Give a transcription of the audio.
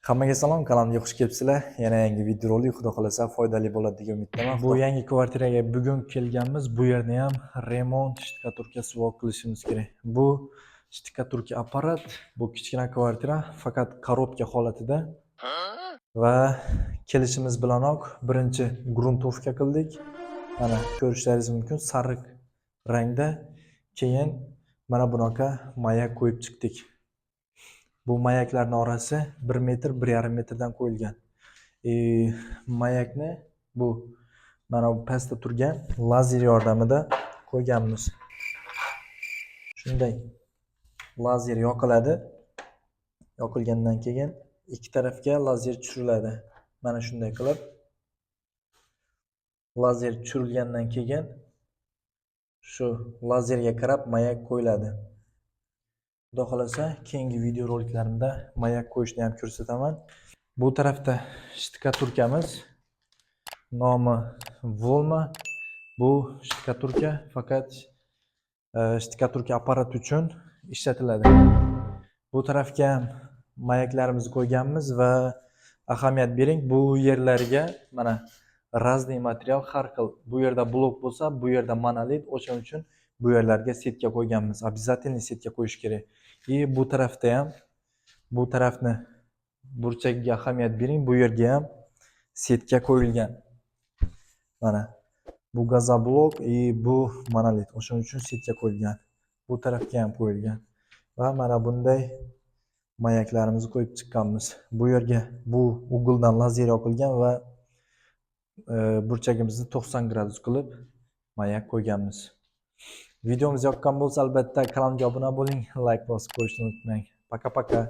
Hammaga salom, kanalimga xush kelibsizlar. Yana yangi videorolik, xudo xolasa foydali bo'ladi degan umiddaman. Bu yangi kvartiraga bugun kelganmiz. Bu yerni ham remont shtukaturkasi qilishimiz kerak. Bu shtukaturka apparat, bu kichkina kvartira, faqat korobka holatida va kelishimiz bilanoq birinchi gruntovka qildik. Mana ko'rishlaringiz mumkin, sariq rangda. Keyin mana bunaqa mayak qo'yib chiqdik. Bu mayaklarning orasi 1 metr, 1,5 metrdan qo'yilgan. Mayakni bu mana bu pastda turgan lazer yordamida qo'yganmiz. Shunday lazer yoqiladi. Yoqilgandan keyin ikki tarafga lazer tushiriladi. Mana shunday qilib lazer tushirilgandan keyin shu lazerga qarab mayak qo'yiladi. Xudo xolasa keyingi videoroliklarimda mayak qo'yishni ham ko'rsataman. Bu tarafda shtukaturkamiz. Nomi Volma. Bu shtukaturka faqat shtukaturka apparat uchun ishlatiladi. Bu tarafga ham mayaklarimizni qo'yganmiz va ahamiyat bering, bu yerlarga mana razniy material har xil. Bu yerda blok bo'lsa, bu yerda monolit, o'shaning uchun bu yerlarga setka qo'yganmiz. Обязательно setka qo'yish kerak. Bu tarafda ham bu tarafni burchagiga ahamiyat bering, bu yerga ham setka qo'yilgan. Mana bu gazoblok bu monolit, o'shaning uchun setka qo'yilgan. Bu tarafga ham qo'yilgan. Va mana bunday mayaklarimizni qo'yib chiqqanmiz. Bu yerga bu uguldan lazer yoqilgan va burchagimizni 90 gradus qilib mayak qo'yganmiz. Videomiz yoqqan bo'lsa, albatta kanalimga obuna bo'ling, like bosib qo'yishni unutmang. Paka-paka.